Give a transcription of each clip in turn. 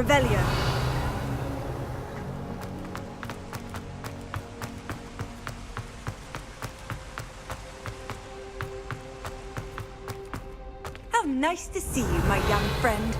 Revelio. How nice to see you, my young friend.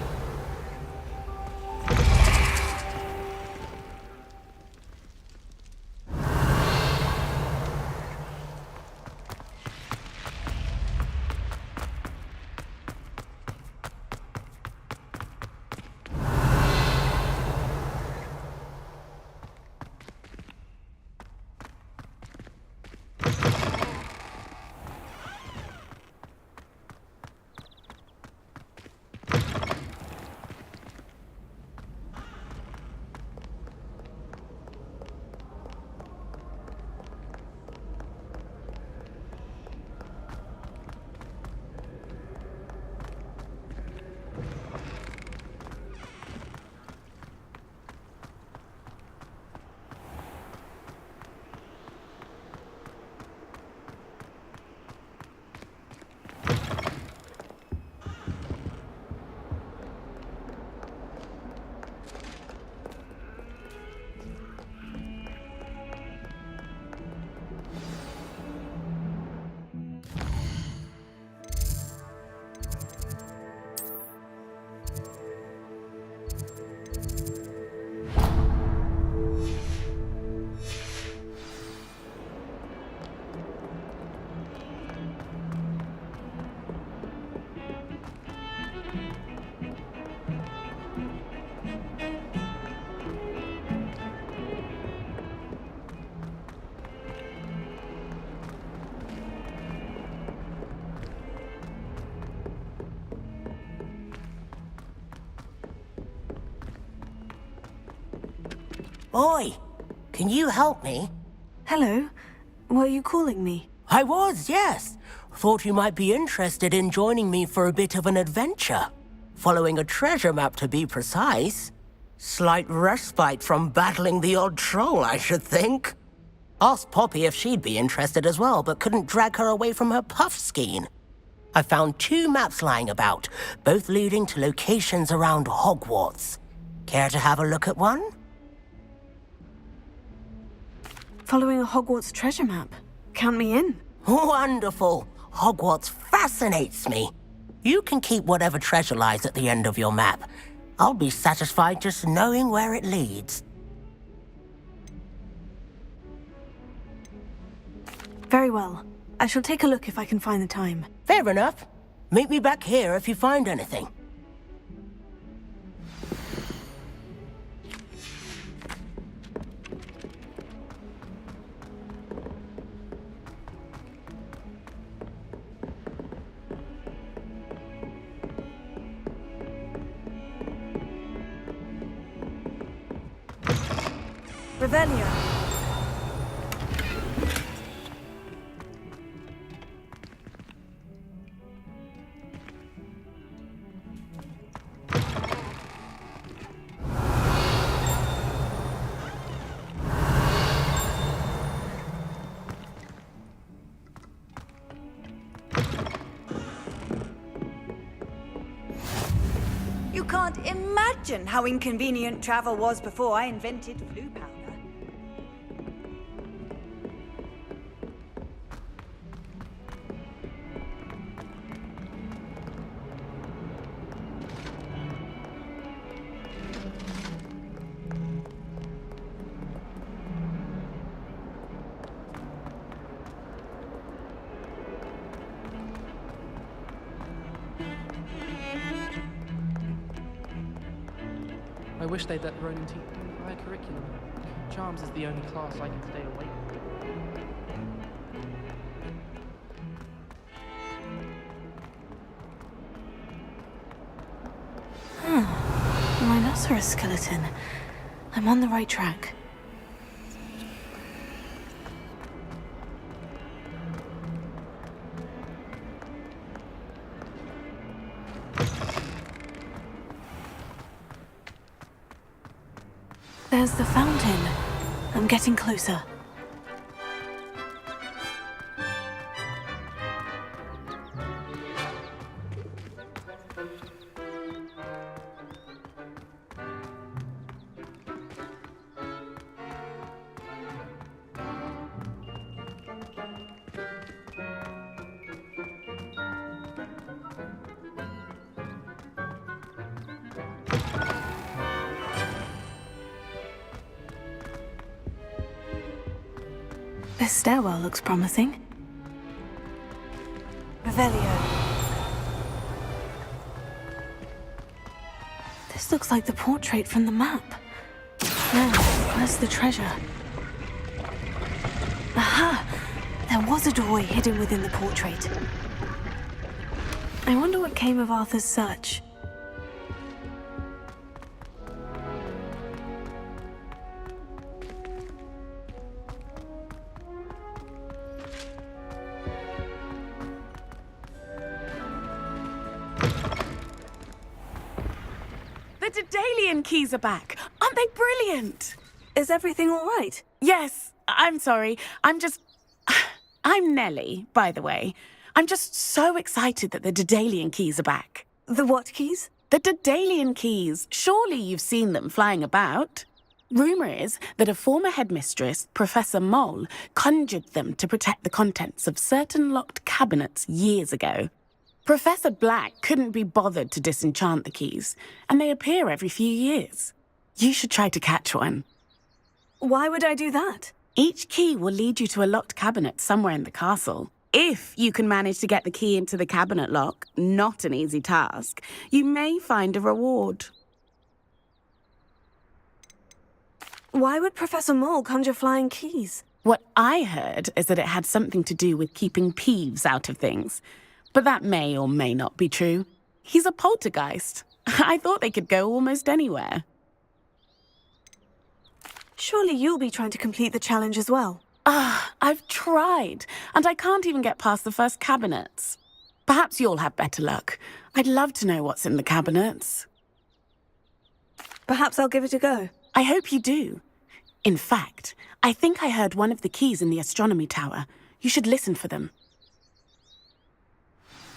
Oi! Can you help me? Hello. Were you calling me? I was, yes. Thought you might be interested in joining me for a bit of an adventure. Following a treasure map, to be precise. Slight respite from battling the odd troll, I should think. Asked Poppy if she'd be interested as well, but couldn't drag her away from her puff skein. I found 2 maps lying about, both leading to locations around Hogwarts. Care to have a look at one? Following a Hogwarts treasure map. Count me in. Wonderful. Hogwarts fascinates me. You can keep whatever treasure lies at the end of your map. I'll be satisfied just knowing where it leads. Very well. I shall take a look if I can find the time. Fair enough. Meet me back here if you find anything. Revelio. You can't imagine how inconvenient travel was before I invented blue powder. I wish they'd let Ronan teach the entire curriculum. Charms is the only class I can stay awake from. Rhinoceros skeleton. I'm on the right track. There's the fountain. I'm getting closer. This stairwell looks promising. Revelio. This looks like the portrait from the map. Now, where's the treasure? Aha! There was a doorway hidden within the portrait. I wonder what came of Arthur's search. The Daedalian keys are back. Aren't they brilliant? Is everything all right? Yes, I'm sorry. I'm Nellie, by the way. I'm just so excited that the Daedalian keys are back. The what keys? The Daedalian keys. Surely you've seen them flying about. Rumour is that a former headmistress, Professor Mole, conjured them to protect the contents of certain locked cabinets years ago. Professor Black couldn't be bothered to disenchant the keys, and they appear every few years. You should try to catch one. Why would I do that? Each key will lead you to a locked cabinet somewhere in the castle. If you can manage to get the key into the cabinet lock, not an easy task, you may find a reward. Why would Professor Mole conjure flying keys? What I heard is that it had something to do with keeping Peeves out of things. But that may or may not be true. He's a poltergeist. I thought they could go almost anywhere. Surely you'll be trying to complete the challenge as well. I've tried, and I can't even get past the first cabinets. Perhaps you'll have better luck. I'd love to know what's in the cabinets. Perhaps I'll give it a go. I hope you do. In fact, I think I heard one of the keys in the astronomy tower. You should listen for them.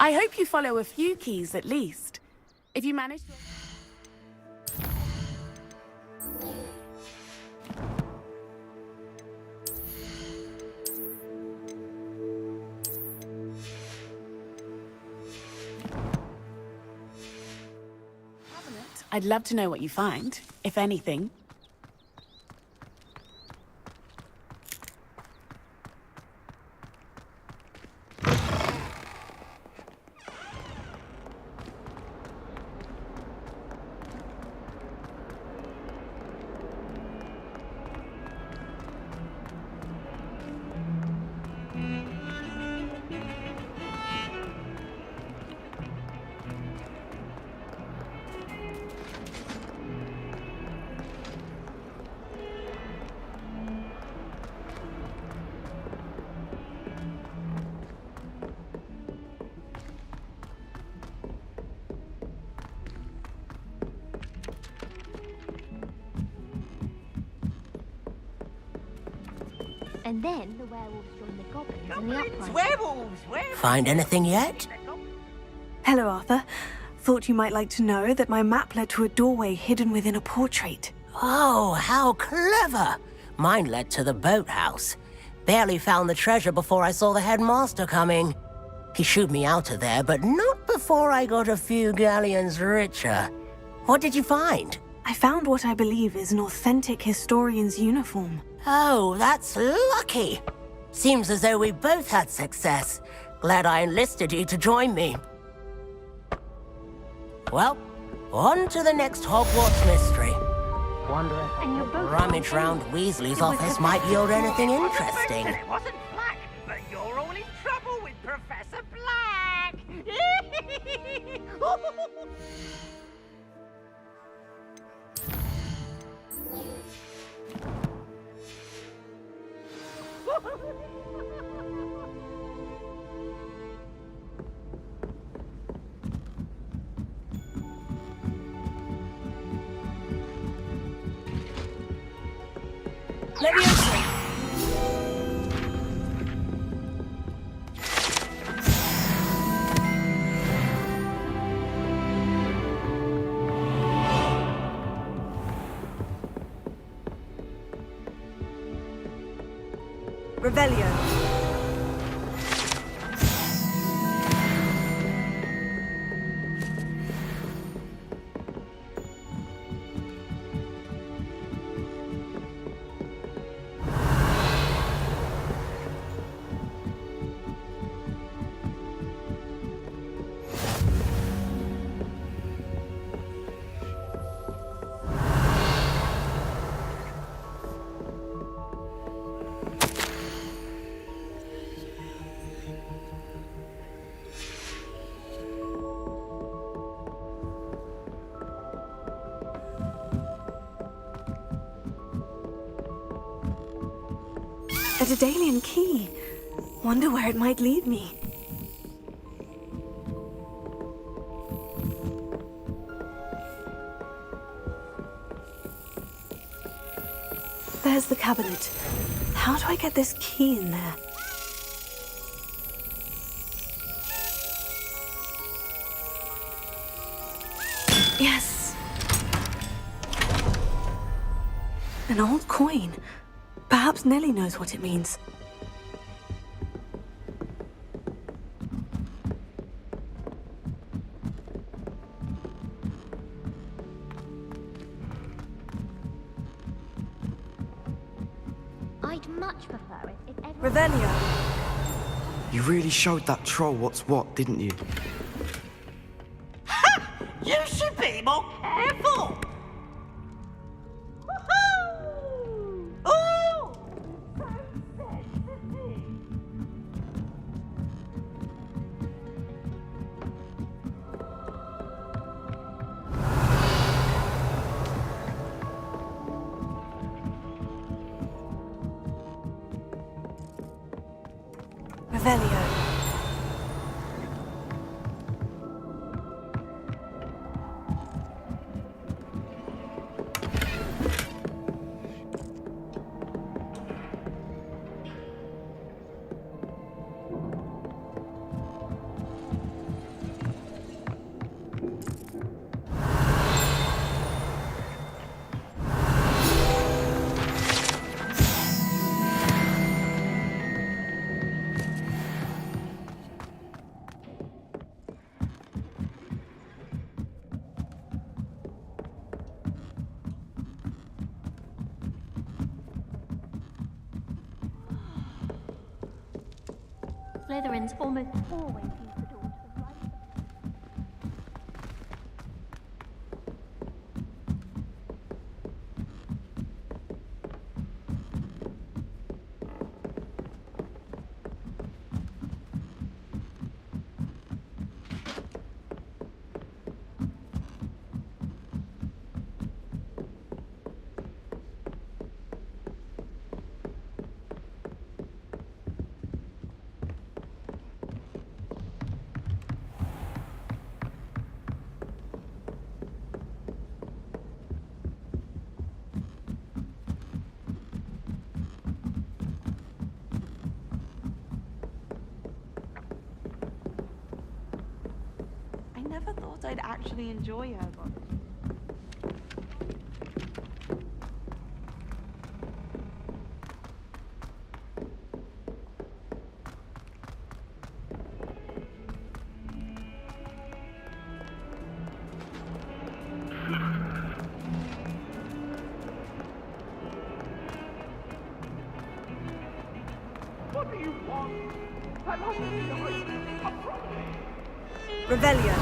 I hope you follow a few keys at least. If you manage to... I'd love to know what you find, if anything. And then the werewolves join the goblins in the uprising. Werewolves! Find anything yet? Hello, Arthur. Thought you might like to know that my map led to a doorway hidden within a portrait. Oh, how clever! Mine led to the boathouse. Barely found the treasure before I saw the headmaster coming. He shooed me out of there, but not before I got a few galleons richer. What did you find? I found what I believe is an authentic historian's uniform. Oh, that's lucky. Seems as though we both had success. Glad I enlisted you to join me. Well, on to the next Hogwarts mystery. Wonder And you're if both rummage round Weasley's office might yield anything interesting. It wasn't Black, but you're all in trouble with Professor Black! Leviosa! Revelio. A Daedalian key. Wonder where it might lead me. There's the cabinet. How do I get this key in there? Yes! An old coin. Perhaps Nellie knows what it means. I'd much prefer it if everyone... Revelio. You really showed that troll what's what, didn't you? You should be more careful! Woohoo! Ooh! So sensitive! Revelio. Slytherins almost always use the door to the right. I never thought I'd actually enjoy Hogwarts. What do you want? I'm hungry. Revelio.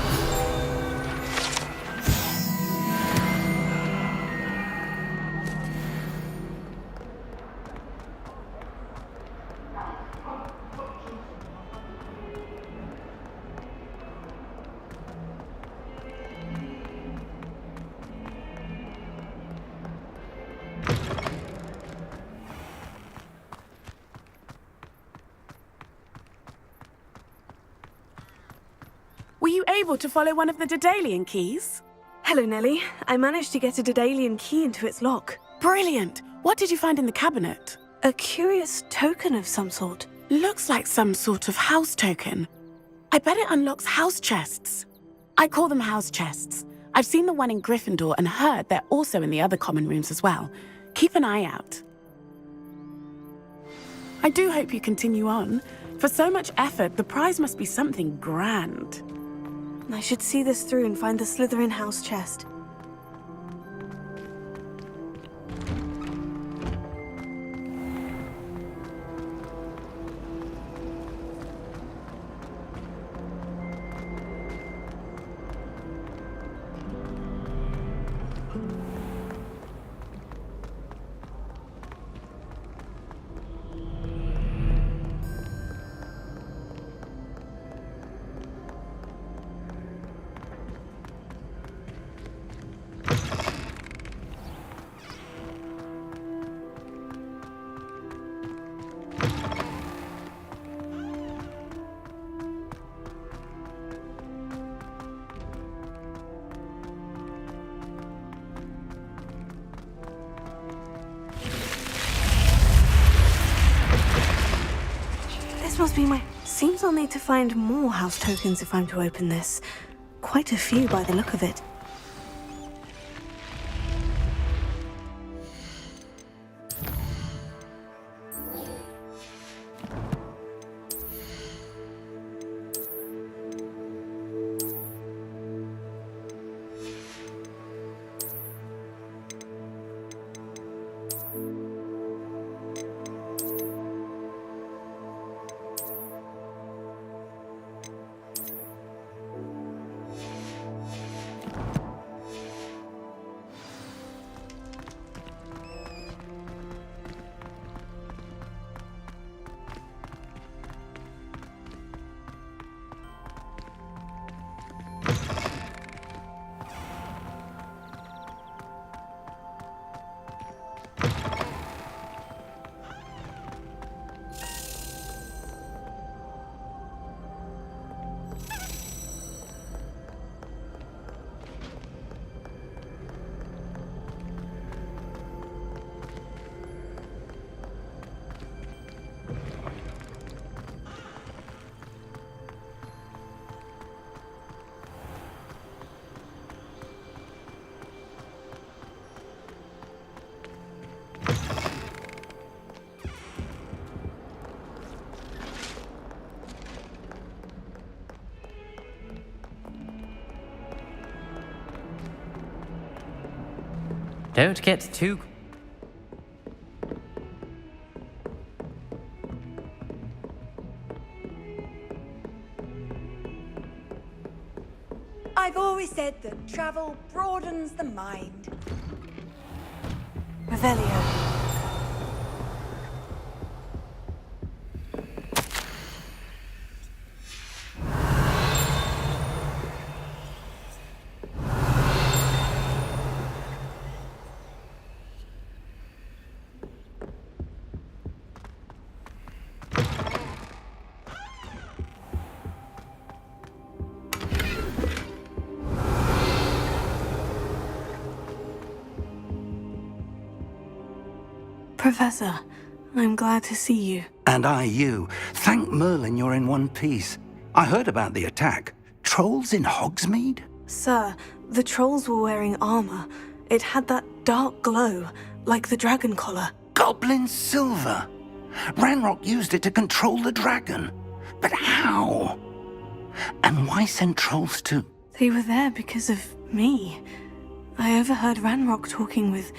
Were you able to follow one of the Daedalian keys? Hello, Nellie. I managed to get a Daedalian key into its lock. Brilliant! What did you find in the cabinet? A curious token of some sort. Looks like some sort of house token. I bet it unlocks house chests. I call them house chests. I've seen the one in Gryffindor and heard they're also in the other common rooms as well. Keep an eye out. I do hope you continue on. For so much effort, the prize must be something grand. I should see this through and find the Slytherin house chest. must be my... Seems I'll need to find more house tokens if I'm to open this. Quite a few by the look of it. Don't get too... I've always said that travel broadens the mind. Revelio. Professor, I'm glad to see you. And I you. Thank Merlin you're in one piece. I heard about the attack. Trolls in Hogsmeade? Sir, the trolls were wearing armor. It had that dark glow, like the dragon collar. Goblin silver! Ranrock used it to control the dragon. But how? And why send trolls to... They were there because of me. I overheard Ranrock talking with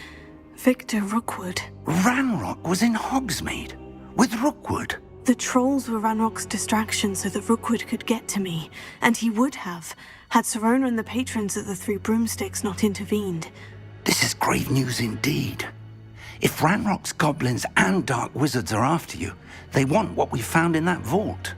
Victor Rookwood. Ranrock was in Hogsmeade? With Rookwood? The trolls were Ranrock's distraction so that Rookwood could get to me, and he would have, had Serona and the patrons at the Three Broomsticks not intervened. This is grave news indeed. If Ranrock's goblins and dark wizards are after you, they want what we found in that vault.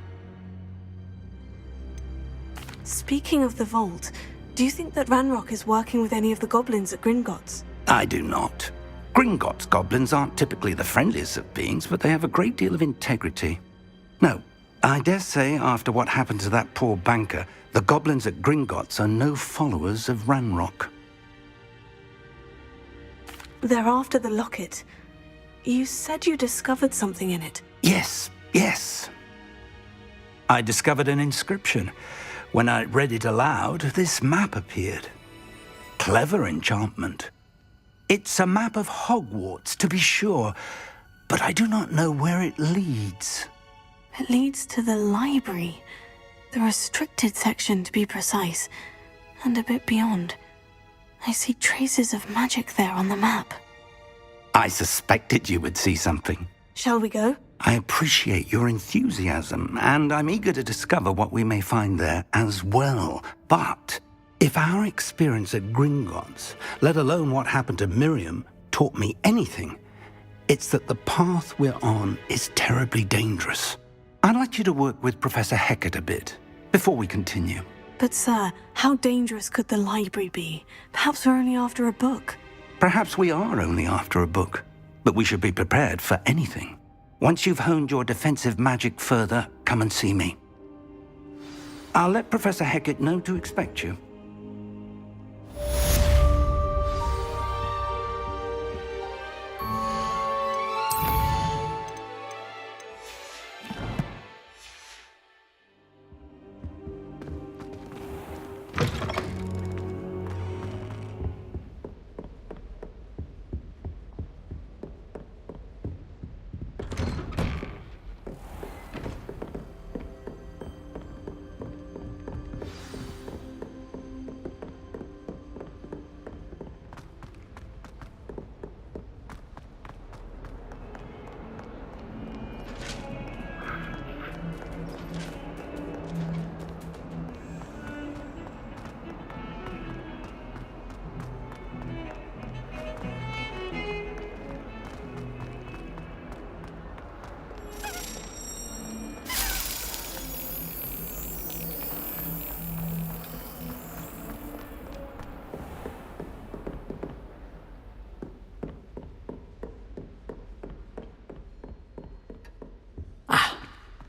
Speaking of the vault, do you think that Ranrock is working with any of the goblins at Gringotts? I do not. Gringotts goblins aren't typically the friendliest of beings, but they have a great deal of integrity. No, I dare say after what happened to that poor banker, the goblins at Gringotts are no followers of Ranrock. They're after the locket. You said you discovered something in it. Yes. I discovered an inscription. When I read it aloud, this map appeared. Clever enchantment. It's a map of Hogwarts, to be sure, but I do not know where it leads. It leads to the library. The restricted section, to be precise, and a bit beyond. I see traces of magic there on the map. I suspected you would see something. Shall we go? I appreciate your enthusiasm, and I'm eager to discover what we may find there as well. But if our experience at Gringotts, let alone what happened to Miriam, taught me anything, it's that the path we're on is terribly dangerous. I'd like you to work with Professor Hecat a bit before we continue. But sir, how dangerous could the library be? Perhaps we're only after a book. Perhaps we are only after a book, but we should be prepared for anything. Once you've honed your defensive magic further, come and see me. I'll let Professor Hecat know to expect you.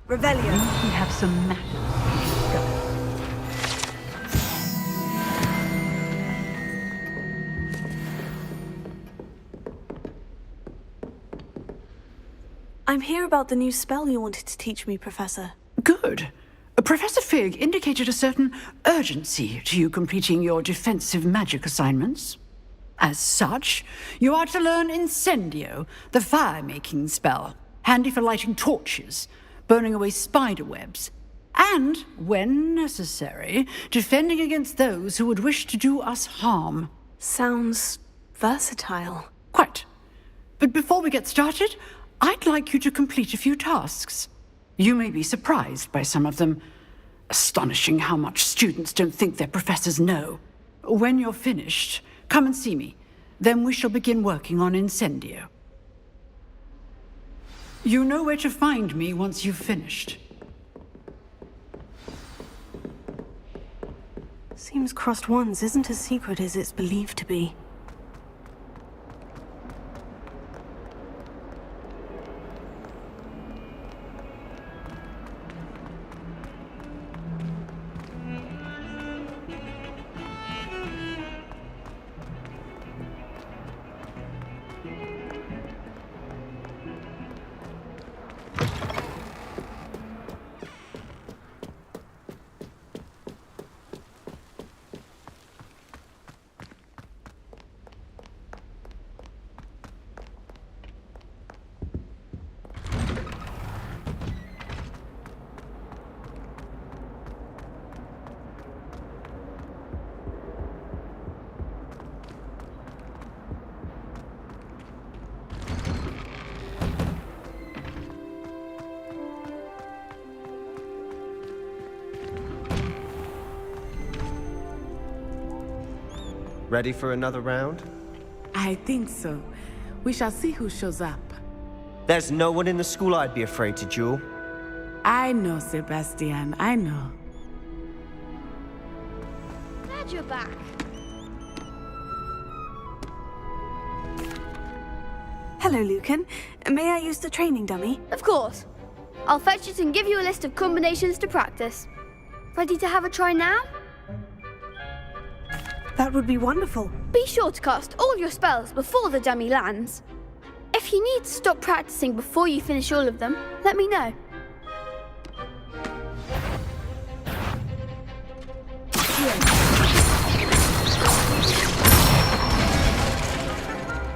Revelio. We have some matters to discuss. I'm here about the new spell you wanted to teach me, Professor. Good. Professor Fig indicated a certain urgency to you completing your defensive magic assignments. As such, you are to learn Incendio, the fire-making spell, handy for lighting torches, burning away spider webs, and, when necessary, defending against those who would wish to do us harm. Sounds versatile. Quite. But before we get started, I'd like you to complete a few tasks. You may be surprised by some of them. Astonishing how much students don't think their professors know. When you're finished, come and see me. Then we shall begin working on Incendio. You know where to find me once you've finished. Seems Crossed Wands isn't as secret as it's believed to be. Ready for another round? I think so. We shall see who shows up. There's no one in the school I'd be afraid to duel. I know, Sebastian, I know. Glad you're back. Hello, Lucan. May I use the training dummy? Of course. I'll fetch it and give you a list of combinations to practice. Ready to have a try now? That would be wonderful. Be sure to cast all your spells before the dummy lands. If you need to stop practicing before you finish all of them, let me know.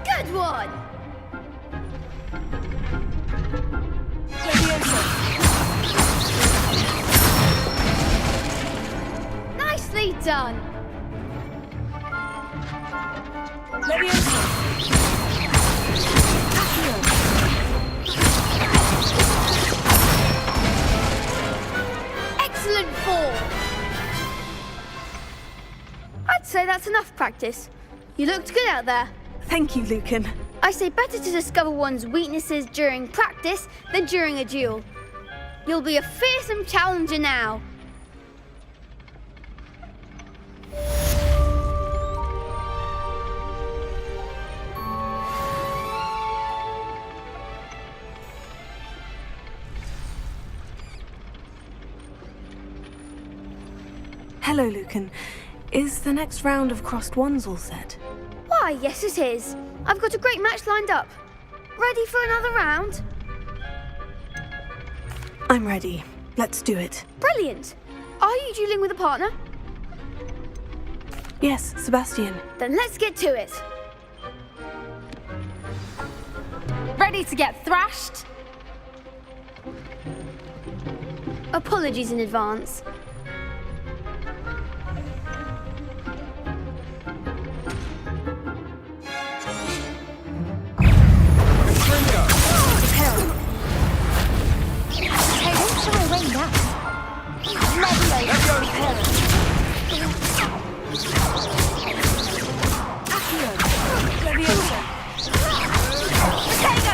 Good one! Nicely done! Excellent fall! I'd say that's enough practice. You looked good out there. Thank you, Lucan. I say better to discover one's weaknesses during practice than during a duel. You'll be a fearsome challenger now. Hello, Lucan. Is the next round of Crossed Wands all set? Why, yes it is. I've got a great match lined up. Ready for another round? I'm ready. Let's do it. Brilliant. Are you dueling with a partner? Yes, Sebastian. Then let's get to it. Ready to get thrashed? Apologies in advance.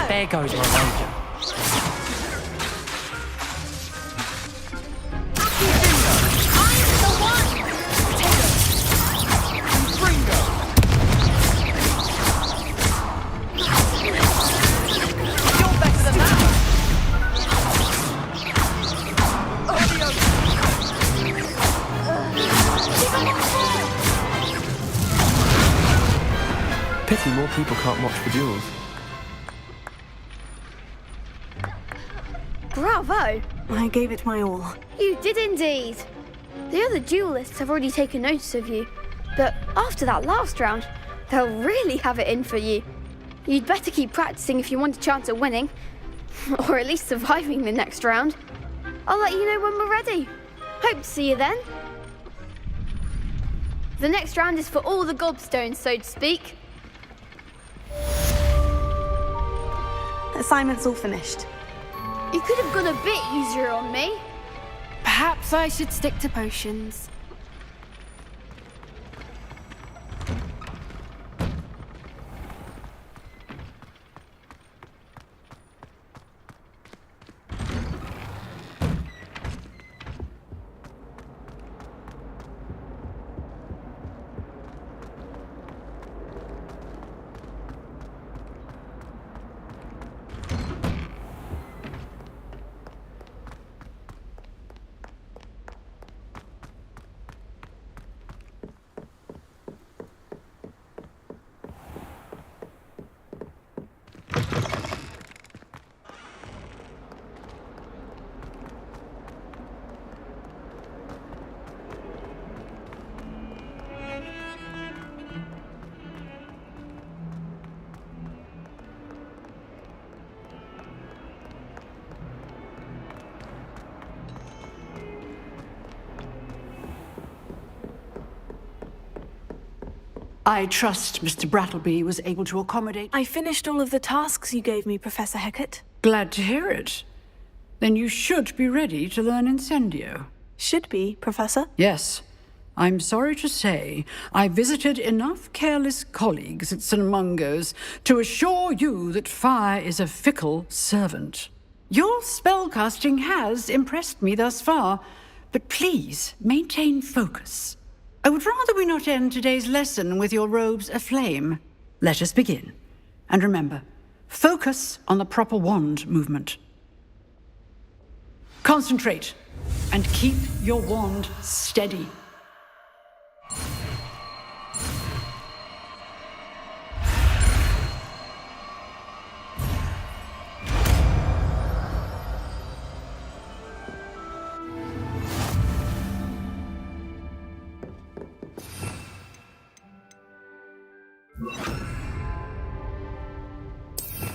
There goes my ranger. people can't watch the duels. Bravo! I gave it my all. You did indeed. The other duelists have already taken notice of you, but after that last round, they'll really have it in for you. You'd better keep practicing if you want a chance at winning, or at least surviving the next round. I'll let you know when we're ready. Hope to see you then. The next round is for all the gobstones, so to speak. Assignment's all finished. You could have gone a bit easier on me. Perhaps I should stick to potions. I trust Mr. Brattleby was able to accommodate... I finished all of the tasks you gave me, Professor Hecat. Glad to hear it. Then you should be ready to learn Incendio. Should be, Professor? Yes. I'm sorry to say, I visited enough careless colleagues at St. Mungo's to assure you that fire is a fickle servant. Your spellcasting has impressed me thus far, but please maintain focus. I would rather we not end today's lesson with your robes aflame. Let us begin. And remember, focus on the proper wand movement. Concentrate, and keep your wand steady.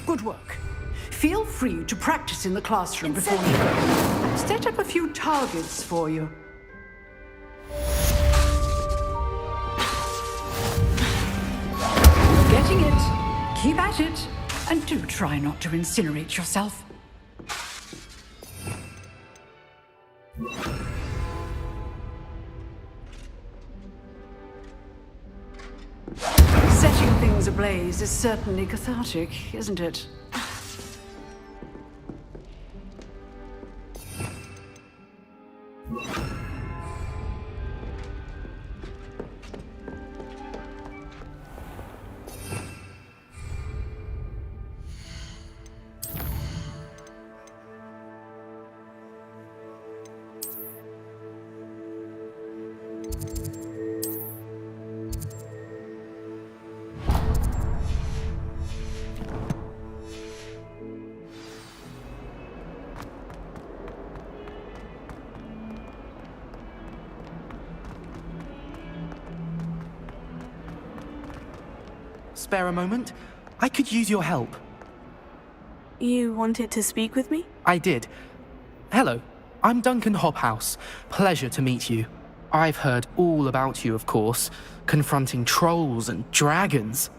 Good work. Feel free to practice in the classroom before you go. I've set up a few targets for you. You're getting it. Keep at it. And do try not to incinerate yourself. Setting things ablaze is certainly cathartic, isn't it? Spare a moment? I could use your help. You wanted to speak with me? I did. Hello, I'm Duncan Hobhouse. Pleasure to meet you. I've heard all about you, of course, confronting trolls and dragons.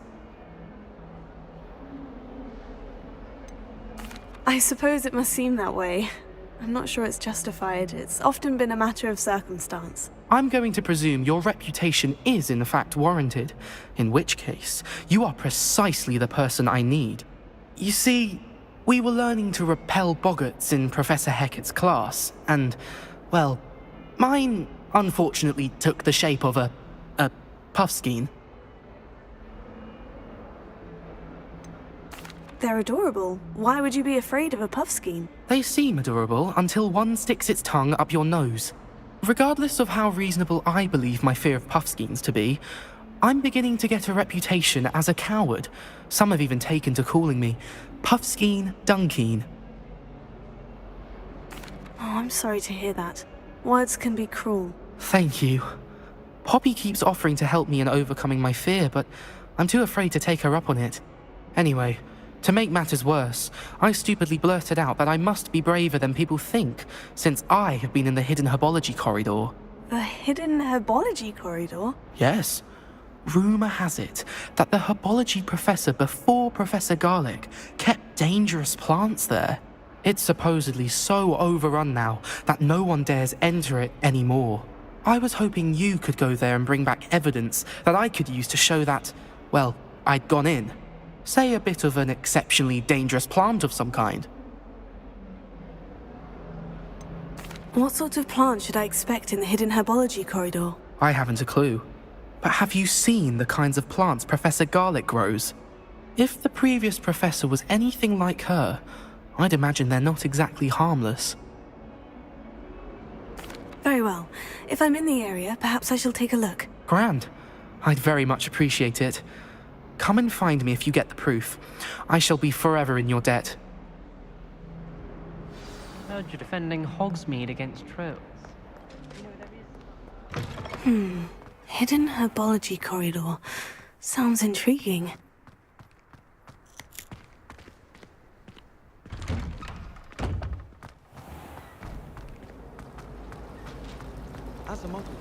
I suppose it must seem that way. I'm not sure it's justified. It's often been a matter of circumstance. I'm going to presume your reputation is in fact warranted, in which case, you are precisely the person I need. You see, we were learning to repel boggarts in Professor Hecat's class, and, well, mine unfortunately took the shape of a puffskein. They're adorable. Why would you be afraid of a puffskein? They seem adorable until one sticks its tongue up your nose. Regardless of how reasonable I believe my fear of puffskeins to be, I'm beginning to get a reputation as a coward. Some have even taken to calling me Puffskein Dunkeen. Oh, I'm sorry to hear that. Words can be cruel. Thank you. Poppy keeps offering to help me in overcoming my fear, but I'm too afraid to take her up on it. Anyway, to make matters worse, I stupidly blurted out that I must be braver than people think, since I have been in the hidden herbology corridor. The hidden herbology corridor? Yes. Rumour has it that the herbology professor before Professor Garlic kept dangerous plants there. It's supposedly so overrun now that no one dares enter it anymore. I was hoping you could go there and bring back evidence that I could use to show that, well, I'd gone in. Say a bit of an exceptionally dangerous plant of some kind. What sort of plant should I expect in the hidden herbology corridor? I haven't a clue. But have you seen the kinds of plants Professor Garlic grows? If the previous professor was anything like her, I'd imagine they're not exactly harmless. Very well. If I'm in the area, perhaps I shall take a look. Grand. I'd very much appreciate it. Come and find me if you get the proof. I shall be forever in your debt. Heard you're defending Hogsmeade against trolls. Hidden herbology corridor. Sounds intriguing. As a model,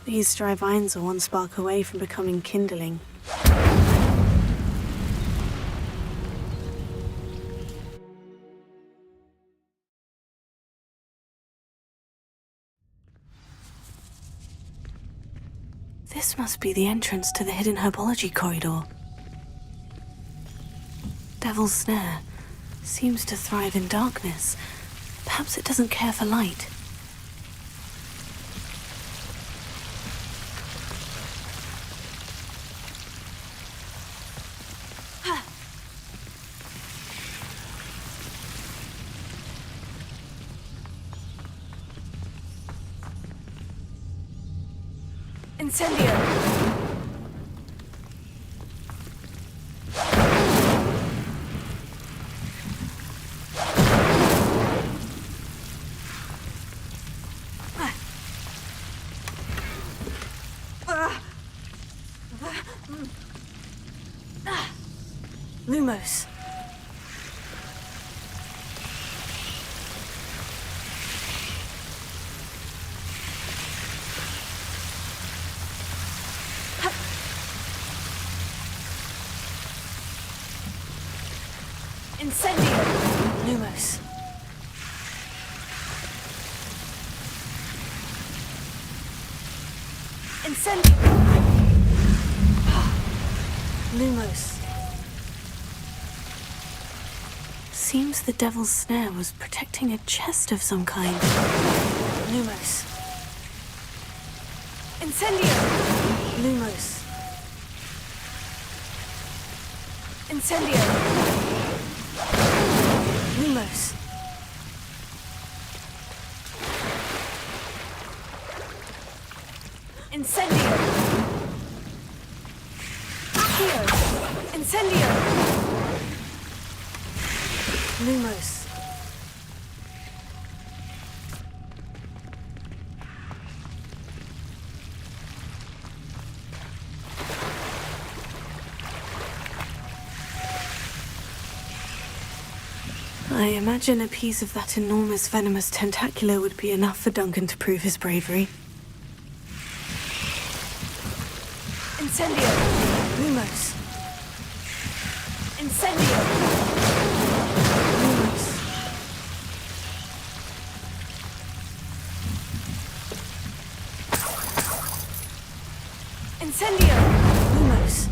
These dry vines are one spark away from becoming kindling. This must be the entrance to the hidden herbology corridor. Devil's Snare seems to thrive in darkness. Perhaps it doesn't care for light. Incendio! Lumos. Incendio! Lumos. Incendio! Lumos. seems the devil's snare was protecting a chest of some kind. Lumos. Incendio! Lumos. Incendio! Lumos. Incendio! Accio! Incendio! Lumos. I imagine a piece of that enormous venomous tentacular would be enough for Duncan to prove his bravery. Incendio! Lumos. Incendio! Lumos. Incendio! Lumos.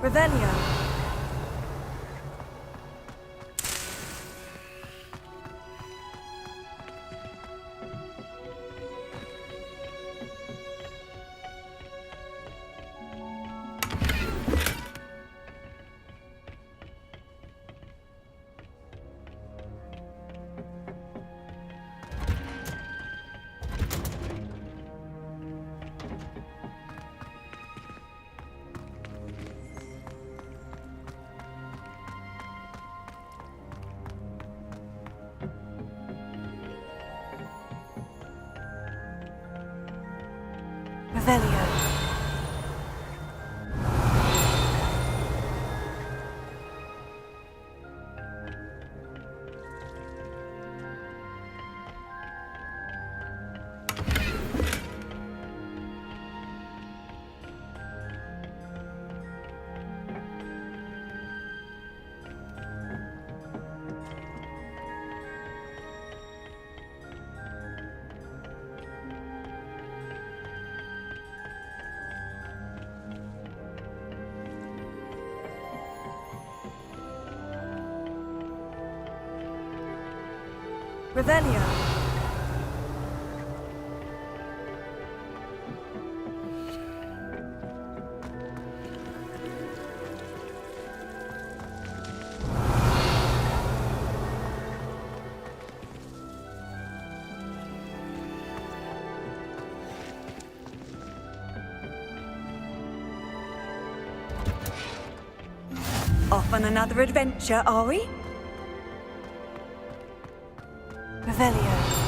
Revelio. Revelio. Revelio. Off on another adventure, are we? Revelio.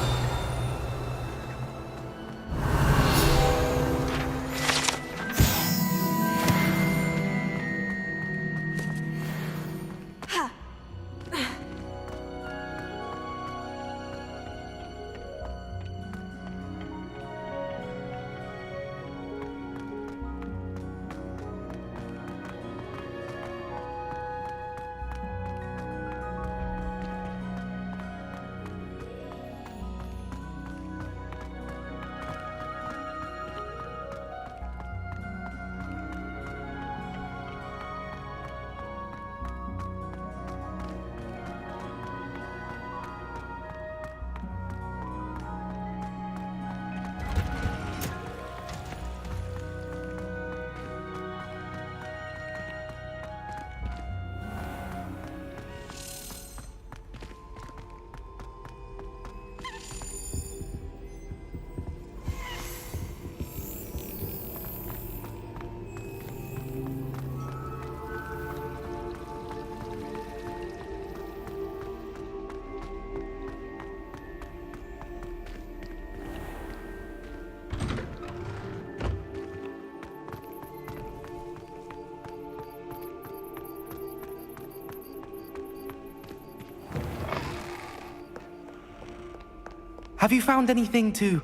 Have you found anything to,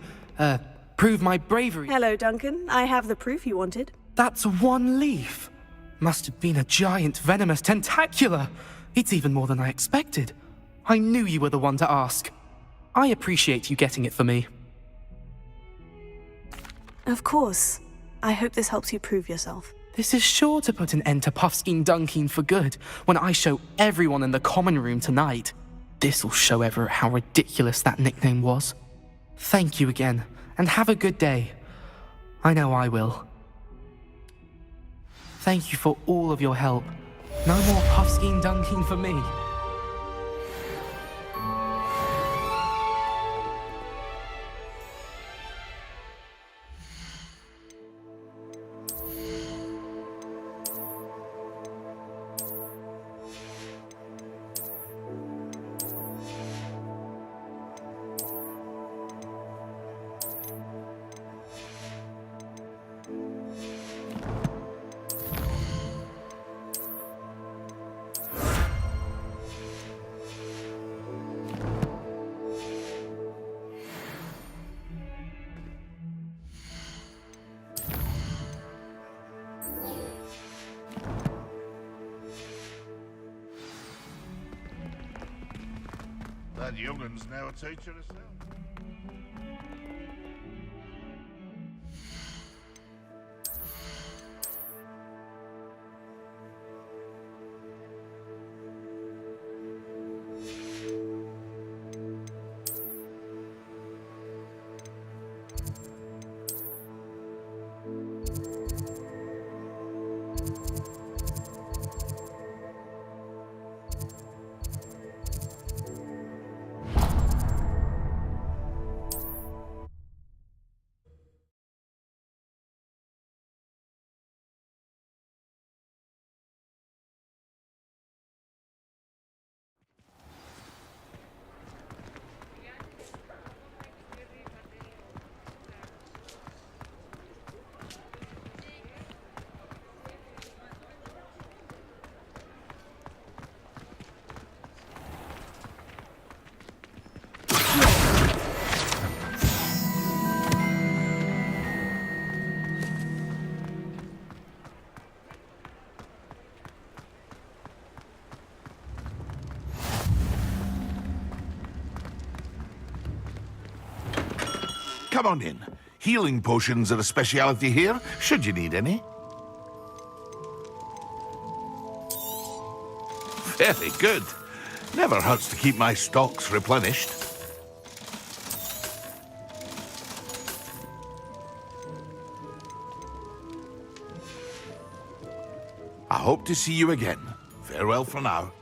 prove my bravery? Hello, Duncan. I have the proof you wanted. That's one leaf. Must have been a giant venomous tentacula. It's even more than I expected. I knew you were the one to ask. I appreciate you getting it for me. Of course. I hope this helps you prove yourself. This is sure to put an end to Puffskein Dunkeen for good when I show everyone in the common room tonight. This'll show Everett how ridiculous that nickname was. Thank you again, and have a good day. I know I will. Thank you for all of your help. No more Puffskein Dunkeen for me. That young'un's now a teacher herself. Come on in. Healing potions are a speciality here, should you need any. Very good. Never hurts to keep my stocks replenished. I hope to see you again. Farewell for now.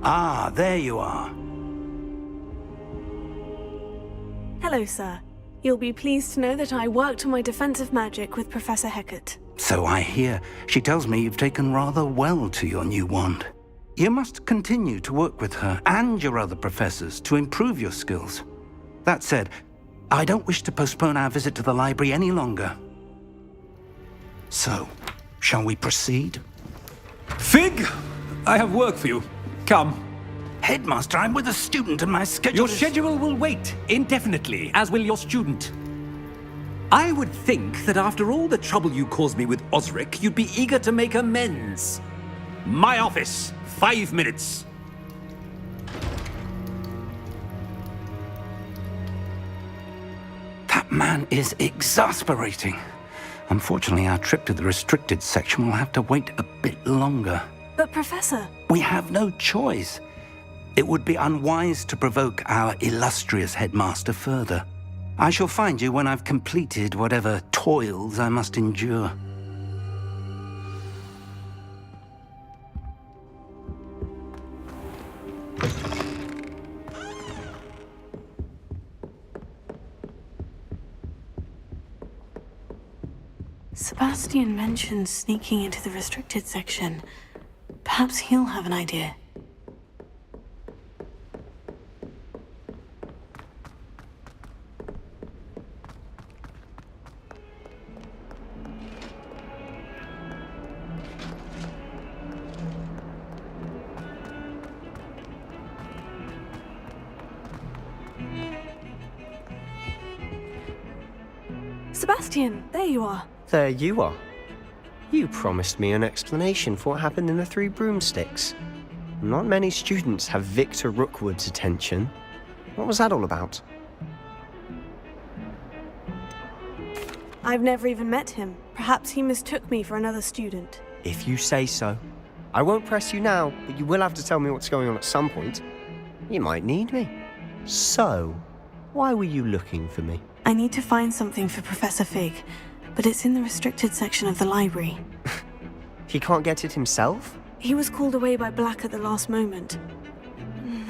Ah, there you are. Hello, sir. You'll be pleased to know that I worked on my defensive magic with Professor Hecat. So I hear. She tells me you've taken rather well to your new wand. You must continue to work with her and your other professors to improve your skills. That said, I don't wish to postpone our visit to the library any longer. So, shall we proceed? Fig! I have work for you. Come. Headmaster, I'm with a student and my schedule Your schedule will wait indefinitely, as will your student. I would think that after all the trouble you caused me with Osric, you'd be eager to make amends. My office, 5 minutes. That man is exasperating. Unfortunately, our trip to the restricted section will have to wait a bit longer. But Professor... We have no choice. It would be unwise to provoke our illustrious headmaster further. I shall find you when I've completed whatever toils I must endure. Sebastian mentioned sneaking into the restricted section. Perhaps he'll have an idea. Sebastian, there you are. There you are. You promised me an explanation for what happened in the Three Broomsticks. Not many students have Victor Rookwood's attention. What was that all about? I've never even met him. Perhaps he mistook me for another student. If you say so. I won't press you now, but you will have to tell me what's going on at some point. You might need me. So, why were you looking for me? I need to find something for Professor Fig, but it's in the restricted section of the library. He can't get it himself? He was called away by Black at the last moment.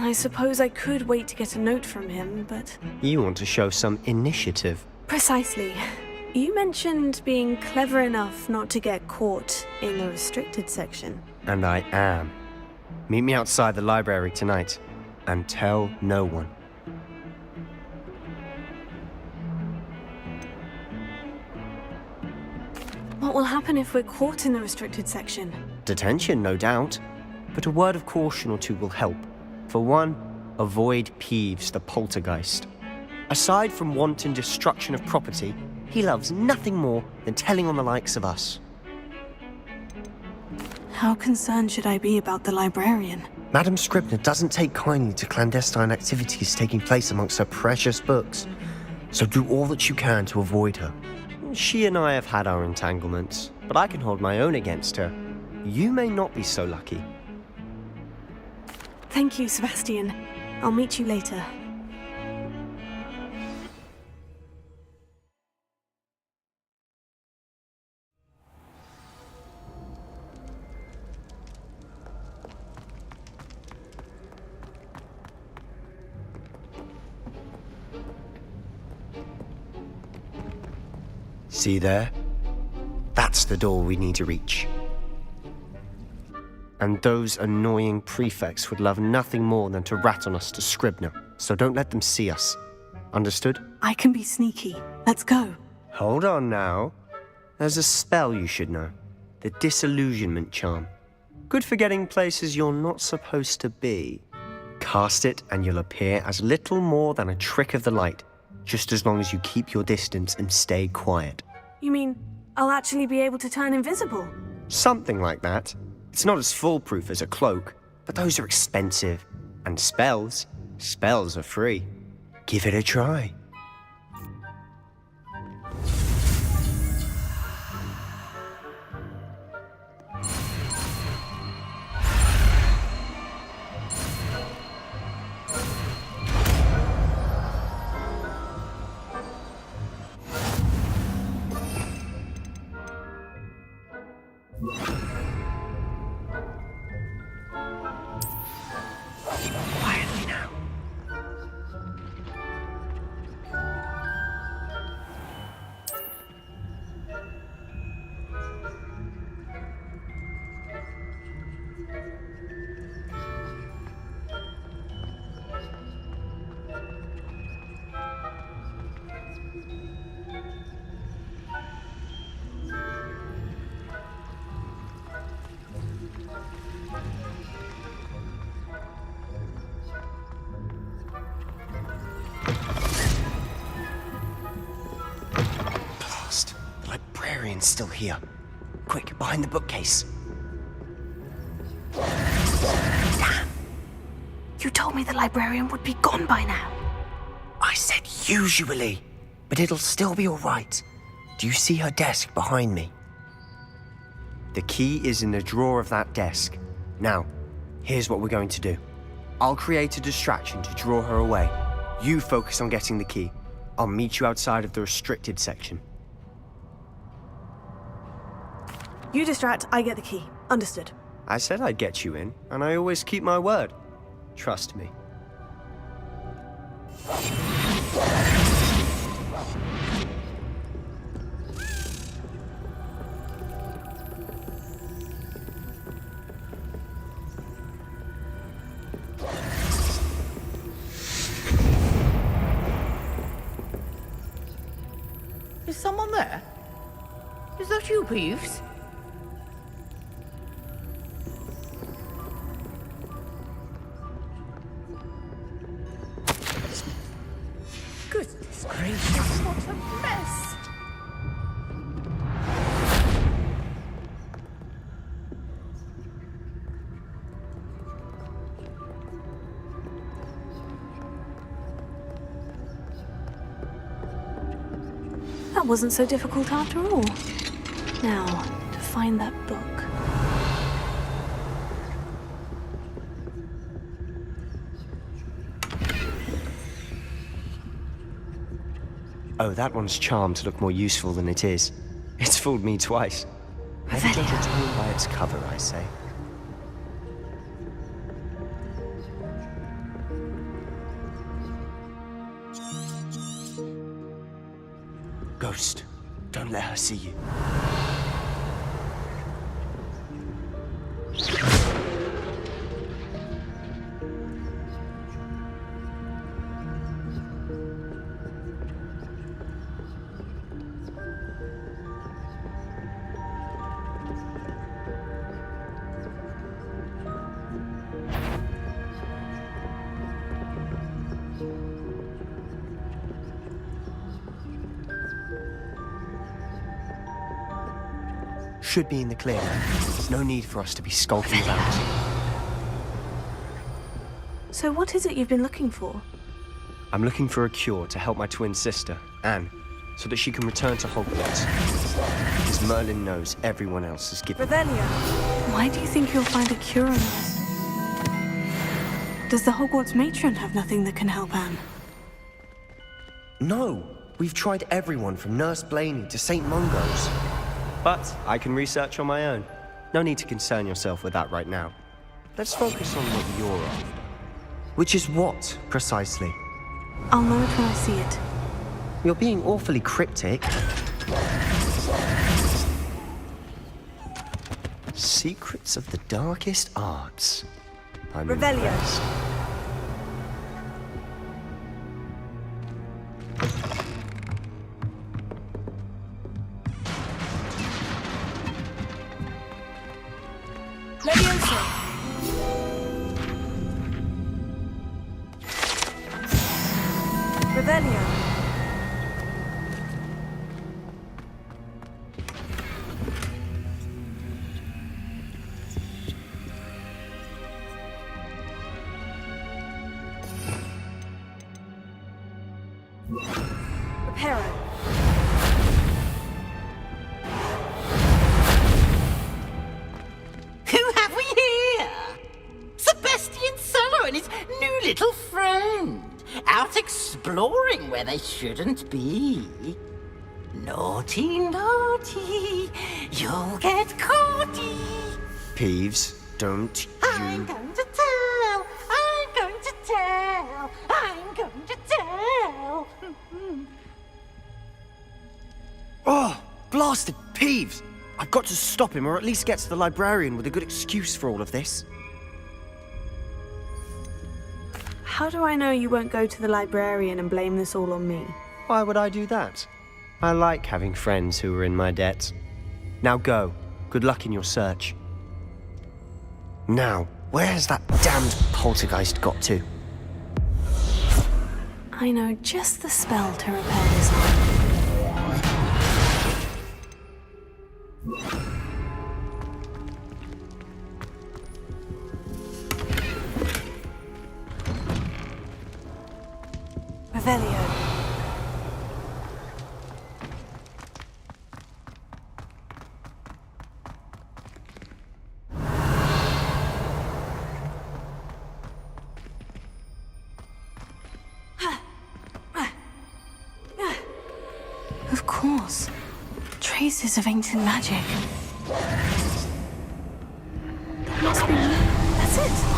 I suppose I could wait to get a note from him, but... You want to show some initiative. Precisely. You mentioned being clever enough not to get caught in the restricted section. And I am. Meet me outside the library tonight, and tell no one. What will happen if we're caught in the restricted section? Detention, no doubt. But a word of caution or two will help. For one, avoid Peeves the poltergeist. Aside from wanton destruction of property, he loves nothing more than telling on the likes of us. How concerned should I be about the librarian? Madam Scribner doesn't take kindly to clandestine activities taking place amongst her precious books. So do all that you can to avoid her. She and I have had our entanglements, but I can hold my own against her. You may not be so lucky. Thank you, Sebastian. I'll meet you later. See there? That's the door we need to reach. And those annoying prefects would love nothing more than to rat on us to Scribner, so don't let them see us. Understood? I can be sneaky. Let's go. Hold on now. There's a spell you should know. The Disillusionment Charm. Good for getting places you're not supposed to be. Cast it and you'll appear as little more than a trick of the light, just as long as you keep your distance and stay quiet. You mean I'll actually be able to turn invisible? Something like that. It's not as foolproof as a cloak, but those are expensive. And spells are free. Give it a try. librarian's still here. Quick, behind the bookcase. Damn. You told me the librarian would be gone by now. I said usually, but it'll still be all right. Do you see her desk behind me? The key is in the drawer of that desk. Now, here's what we're going to do. I'll create a distraction to draw her away. You focus on getting the key. I'll meet you outside of the restricted section. You distract, I get the key. Understood. I said I'd get you in, and I always keep my word. Trust me. Is someone there? Is that you, Peeves? Goodness gracious, what a mess! That wasn't so difficult after all. Now, to find that book. Oh, that one's charmed to look more useful than it is. It's fooled me twice. Never judge a tome by its cover, I say. Ghost, don't let her see you. Should be in the clear now. There's no need for us to be skulking about. So what is it you've been looking for? I'm looking for a cure to help my twin sister, Anne, so that she can return to Hogwarts. Because Merlin knows everyone else has given up. Why do you think you'll find a cure in us? Does the Hogwarts matron have nothing that can help Anne? No! We've tried everyone from Nurse Blaney to St. Mungo's. But I can research on my own. No need to concern yourself with that right now. Let's focus on what you're after. Which is what, precisely? I'll know it when I see it. You're being awfully cryptic. Secrets of the darkest arts. I'm impressed. Who have we here? Sebastian Sallow and his new little friend, out exploring where they shouldn't be. Naughty, naughty, you'll get caughty. Peeves, don't you... I'm going to tell, I'm going to tell, I'm going to tell. Oh, blasted Peeves! I've got to stop him, or at least get to the librarian with a good excuse for all of this. How do I know you won't go to the librarian and blame this all on me? Why would I do that? I like having friends who are in my debt. Now go. Good luck in your search. Now, where has that damned poltergeist got to? I know just the spell to repair this arm. Of course. Traces of ancient magic. That must be... That's it!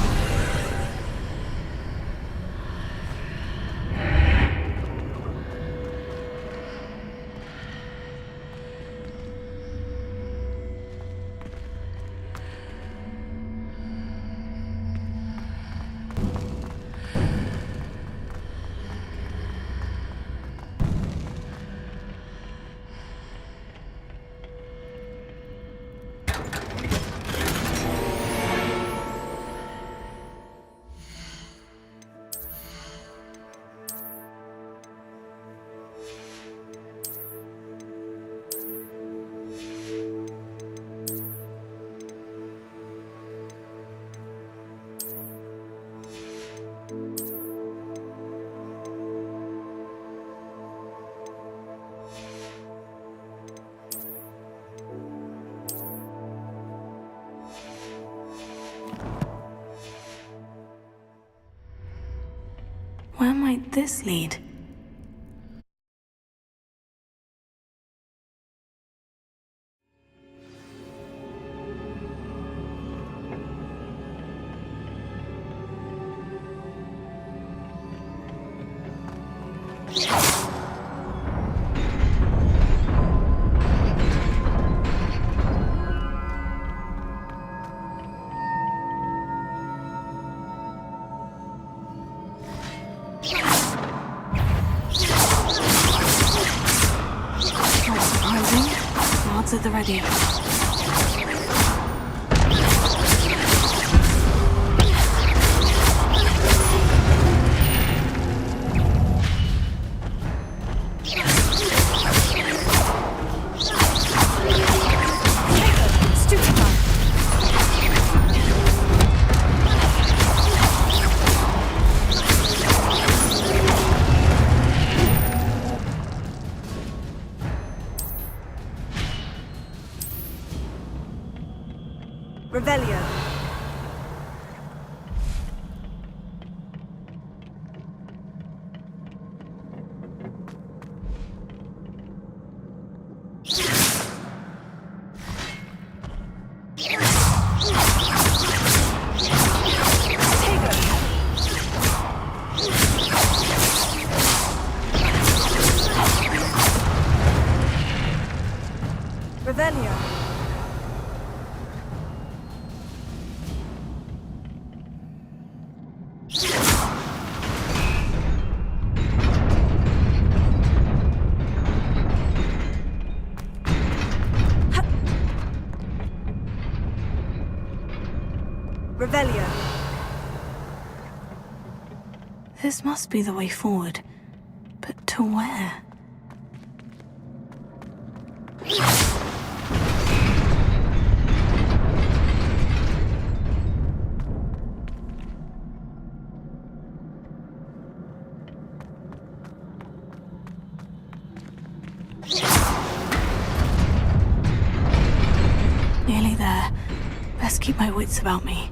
Where might this lead? At the ready. Revelio. Revelio. Revelio. This must be the way forward. But to where? Nearly there. Best keep my wits about me.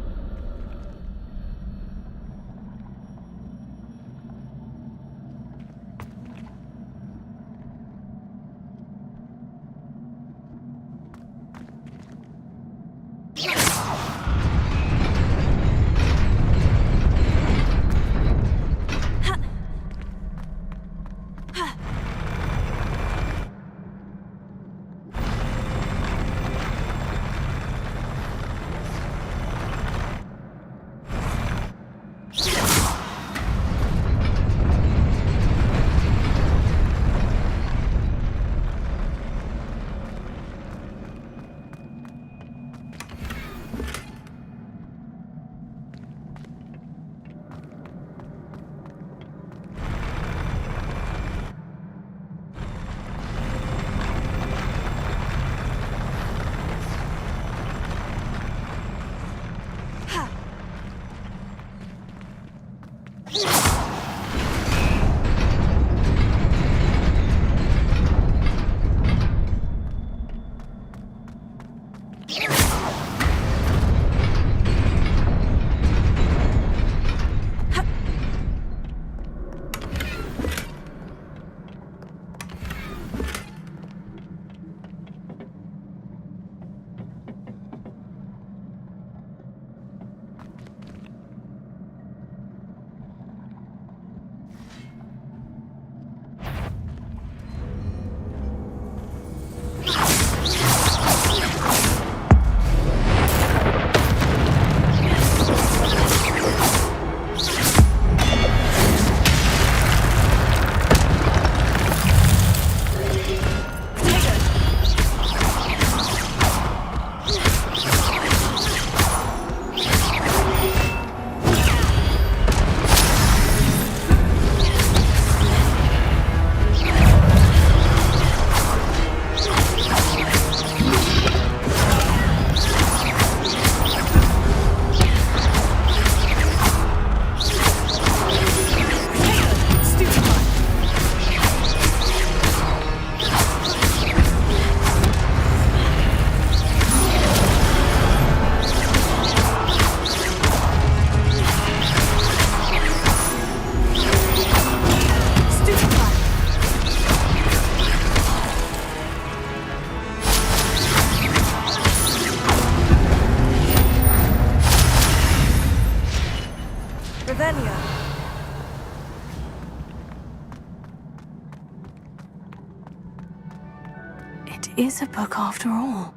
is a book after all.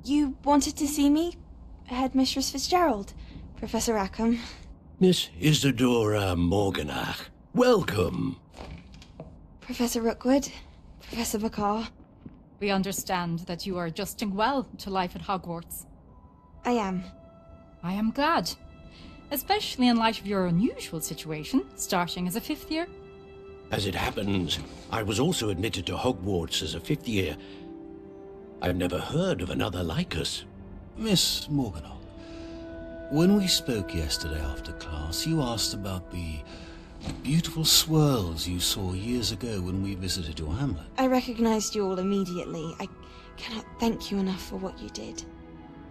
You wanted to see me? Headmistress Fitzgerald, Professor Rackham. Miss Isadora Morganach, welcome. Professor Rookwood, Professor Bakar. We understand that you are adjusting well to life at Hogwarts. I am. I am glad. Especially in light of your unusual situation, starting as a 5th year. As it happens, I was also admitted to Hogwarts as a 5th year. I've never heard of another like us. Miss Morganach, when we spoke yesterday after class, you asked about the beautiful swirls you saw years ago when we visited your hamlet. I recognized you all immediately. I cannot thank you enough for what you did.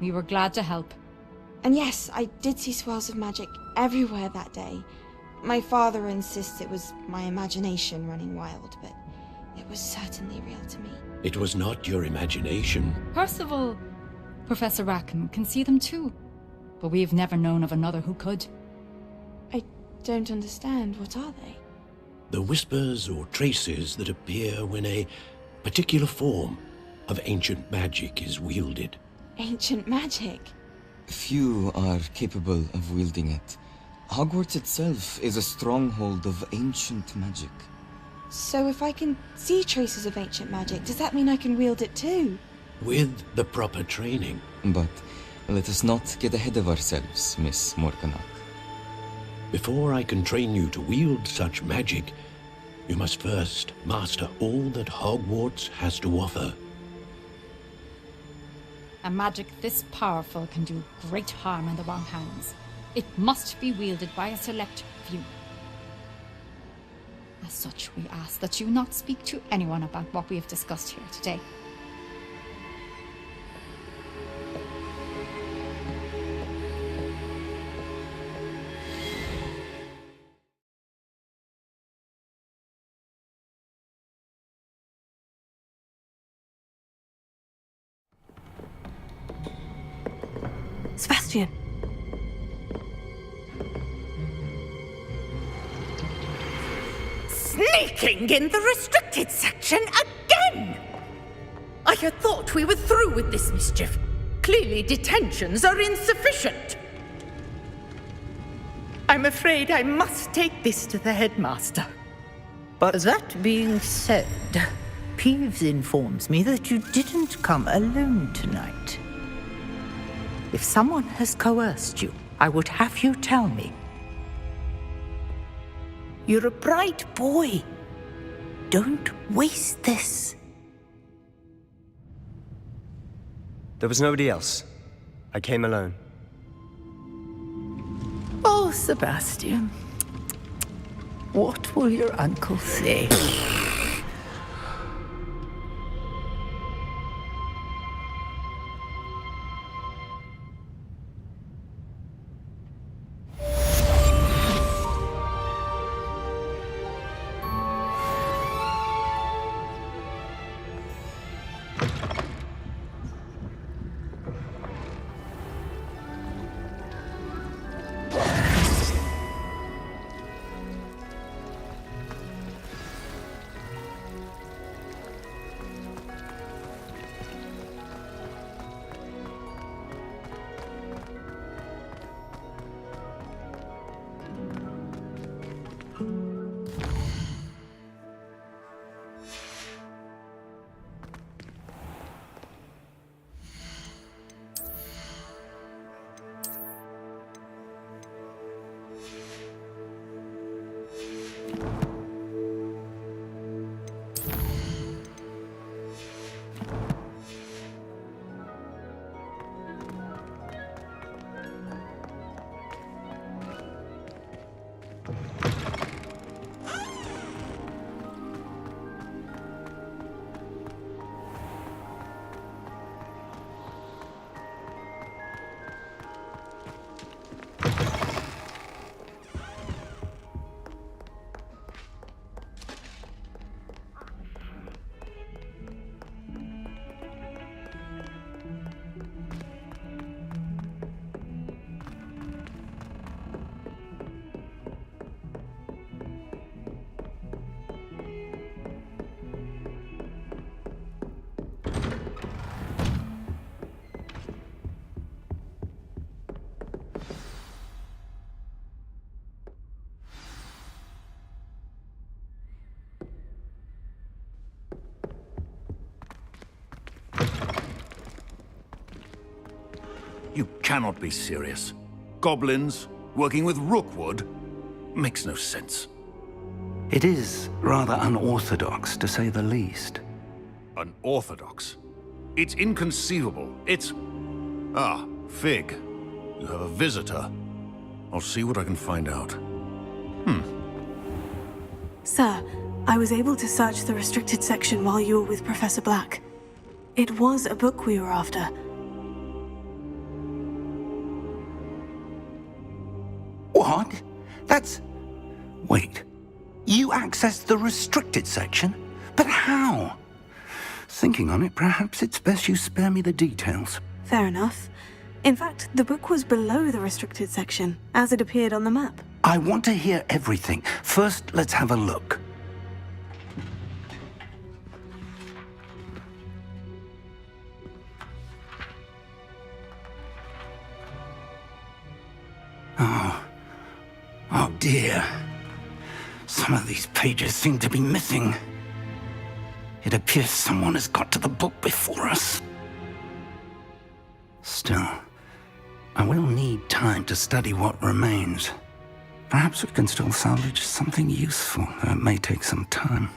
We were glad to help. And yes, I did see swirls of magic everywhere that day. My father insists it was my imagination running wild, but it was certainly real to me. It was not your imagination. Percival, Professor Rackham can see them too. But we've never known of another who could. I don't understand. What are they? The whispers or traces that appear when a particular form of ancient magic is wielded. Ancient magic? Few are capable of wielding it. Hogwarts itself is a stronghold of ancient magic. So if I can see traces of ancient magic, does that mean I can wield it too? With the proper training. But let us not get ahead of ourselves, Miss Morganach. Before I can train you to wield such magic, you must first master all that Hogwarts has to offer. A magic this powerful can do great harm in the wrong hands. It must be wielded by a select few. As such, we ask that you not speak to anyone about what we have discussed here today. Sebastian. Sneaking in the restricted section again! I had thought we were through with this mischief. Clearly detentions are insufficient. I'm afraid I must take this to the headmaster. But that being said, Peeves informs me that you didn't come alone tonight. If someone has coerced you, I would have you tell me. You're a bright boy. Don't waste this. there was nobody else. I came alone. Oh, Sebastian. What will your uncle say? You cannot be serious. Goblins working with Rookwood makes no sense. It is rather unorthodox, to say the least. Unorthodox? It's inconceivable. It's... Ah, Fig. You have a visitor. I'll see what I can find out. Sir, I was able to search the restricted section while you were with Professor Black. It was a book we were after. What? That's... Wait. You accessed the restricted section? But how? Thinking on it, perhaps it's best you spare me the details. Fair enough. In fact, the book was below the restricted section, as it appeared on the map. I want to hear everything. First, let's have a look. Oh dear. Some of these pages seem to be missing. It appears someone has got to the book before us. Still, I will need time to study what remains. Perhaps we can still salvage something useful, though it may take some time.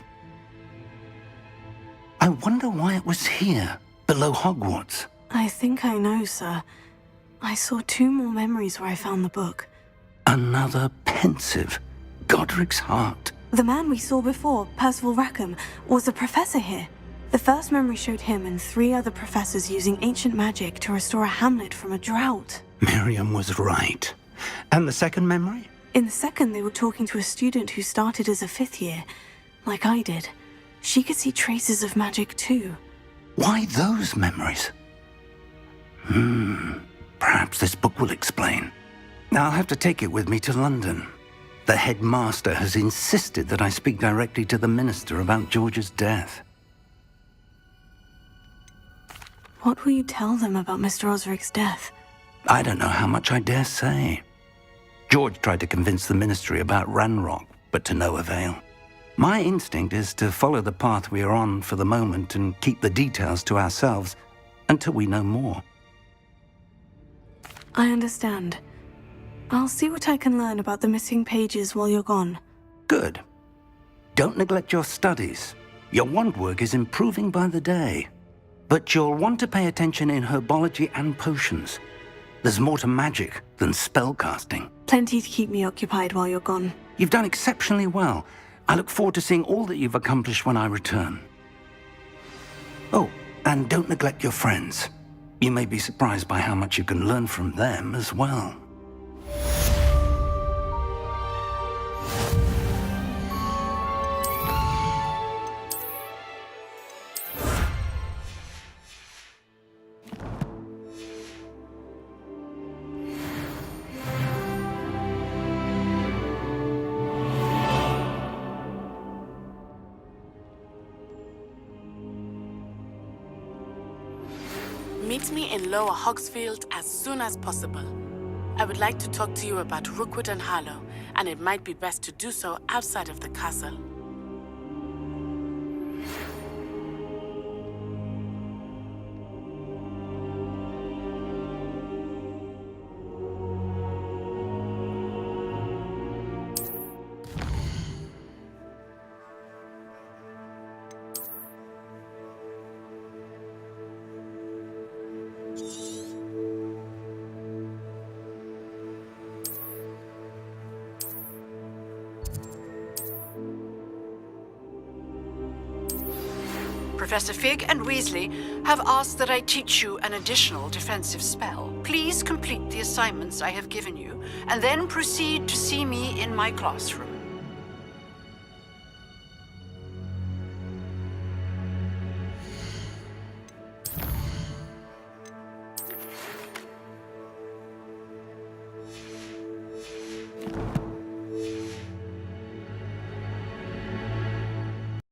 I wonder why it was here, below Hogwarts. I think I know, sir. I saw 2 more memories where I found the book. Another pensive. Godric's heart. The man we saw before, Percival Rackham, was a professor here. The first memory showed him and 3 other professors using ancient magic to restore a hamlet from a drought. Miriam was right. And the second memory? In the second, they were talking to a student who started as a 5th year, like I did. She could see traces of magic too. Why those memories? Perhaps this book will explain. I'll have to take it with me to London. The headmaster has insisted that I speak directly to the minister about George's death. What will you tell them about Mr. Osric's death? I don't know how much I dare say. George tried to convince the Ministry about Ranrock, but to no avail. My instinct is to follow the path we are on for the moment and keep the details to ourselves until we know more. I understand. I'll see what I can learn about the missing pages while you're gone. Good. Don't neglect your studies. Your wand work is improving by the day. But you'll want to pay attention in herbology and potions. There's more to magic than spellcasting. Plenty to keep me occupied while you're gone. You've done exceptionally well. I look forward to seeing all that you've accomplished when I return. Oh, and don't neglect your friends. You may be surprised by how much you can learn from them as well. Meet me in Lower Hogsfield as soon as possible. I would like to talk to you about Rookwood and Harlow, and it might be best to do so outside of the castle. Professor Fig and Weasley have asked that I teach you an additional defensive spell. Please complete the assignments I have given you, and then proceed to see me in my classroom.